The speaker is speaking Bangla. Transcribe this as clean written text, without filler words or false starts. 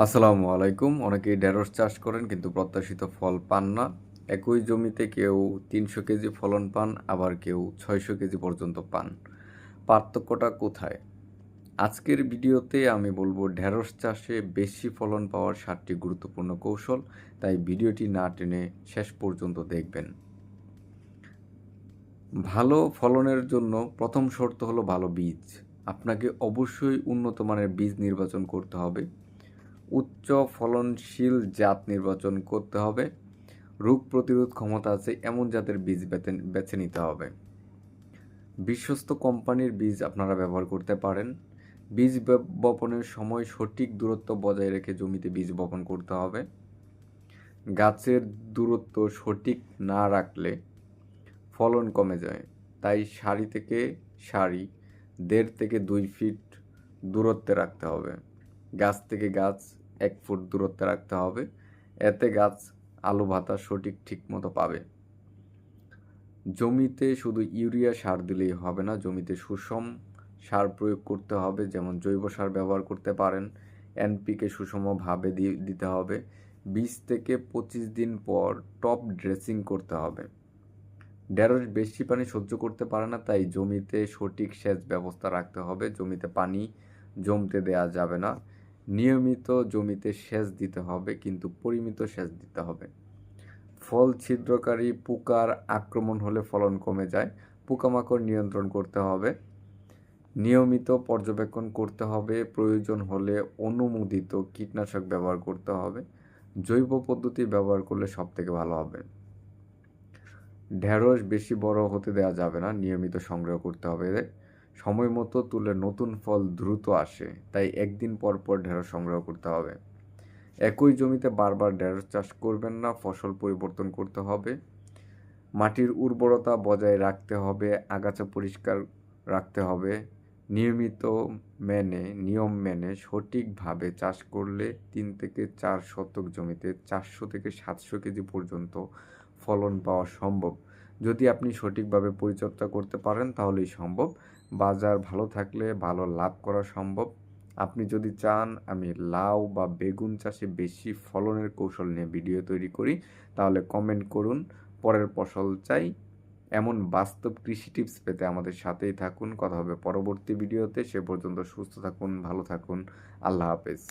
আসসালামু আলাইকুম। অনেকেই ঢেঁড়স চাষ করেন কিন্তু প্রত্যাশিত ফল পান না। একই জমিতে কেউ ৩০০ কেজি ফলন পান, আবার কেউ ৬০০ কেজি পর্যন্ত পান। পার্থক্যটা কোথায়? আজকের ভিডিওতে আমি বলবো ঢেঁড়স চাষে বেশি ফলন পাওয়ার ৭টি গুরুত্বপূর্ণ কৌশল, তাই ভিডিওটি না টেনে শেষ পর্যন্ত দেখবেন। ভালো ফলনের জন্য প্রথম শর্ত হলো ভালো বীজ। আপনাকে অবশ্যই উন্নত মানের বীজ নির্বাচন করতে হবে। উচ্চ ফলনশীল জাত নির্বাচন করতে হবে। রোগ প্রতিরোধ ক্ষমতা আছে এমন জাতের বীজ বেছে নিতে হবে। বিশ্বস্ত কোম্পানির বীজ আপনারা ব্যবহার করতে পারেন। বীজ বপনের সময় সঠিক দূরত্ব বজায় রেখে জমিতে বীজ বপন করতে হবে। গাছের দূরত্ব সঠিক না রাখলে ফলন কমে যায়, তাই সারি থেকে সারি ১.৫ থেকে ২ ফিট দূরত্বে রাখতে হবে। গাছ থেকে গাছ ১ ফুট দূরত্বে রাখতে হবে, এতে গাছ আলো বাতাস ঠিকমতো পাবে। জমিতে শুধু ইউরিয়া সার দিলেই হবে না, জমিতে সুষম সার প্রয়োগ করতে হবে, যেমন জৈব সার ব্যবহার করতে পারেন। এনপিকে সুষমভাবে দিতে হবে। ২০ থেকে ২৫ দিন পর টপ ড্রেসিং করতে হবে। ঢেঁড়স বেশি পানি সহ্য করতে পারে না, তাই জমিতে সঠিক সেচ ব্যবস্থা রাখতে হবে। জমিতে পানি জমতে দেওয়া যাবে না। নিয়মিত জমিতে সেচ দিতে হবে, কিন্তু পরিমিত সেচ দিতে হবে। ফল ছিদ্রকারী পোকার আক্রমণ হলে ফলন কমে যায়, পোকামাকড় নিয়ন্ত্রণ করতে হবে। নিয়মিত পর্যবেক্ষণ করতে হবে, প্রয়োজন হলে অনুমোদিত কীটনাশক ব্যবহার করতে হবে। জৈব পদ্ধতি ব্যবহার করলে সবথেকে ভালো হবে। ঢেঁড়স বেশি বড় হতে দেওয়া যাবে না, নিয়মিত সংগ্রহ করতে হবে। সময় মতো তুলে নতুন ফল দ্রুত আসে, তাই একদিন পর পর ঢেঁড়স সংগ্রহ করতে হবে। একই জমিতে বারবার ঢেঁড়স চাষ করবেন না, ফসল পরিবর্তন করতে হবে। মাটির উর্বরতা বজায় রাখতে হবে, আগাছা পরিষ্কার রাখতে হবে। নিয়ম মেনে সঠিকভাবে চাষ করলে ৩ থেকে ৪ শতক জমিতে ৪০০ থেকে ৭০০ কেজি পর্যন্ত ফলন পাওয়া সম্ভব। যদি আপনি সঠিকভাবে পরিচর্যা করতে পারেন তাহলেই সম্ভব। বাজার ভালো থাকলে ভালো লাভ করা সম্ভব। আপনি যদি চান আমি লাউ বা বেগুন চাষে বেশি ফলনের কৌশল নিয়ে ভিডিও তৈরি করি, তাহলে কমেন্ট করুন। পরের ফসল চাই এমন বাস্তব কৃষি টিপস পেতে আমাদের সাথেই থাকুন। কথা হবে পরবর্তী ভিডিওতে। সে পর্যন্ত সুস্থ থাকুন, ভালো থাকুন। আল্লাহ হাফেজ।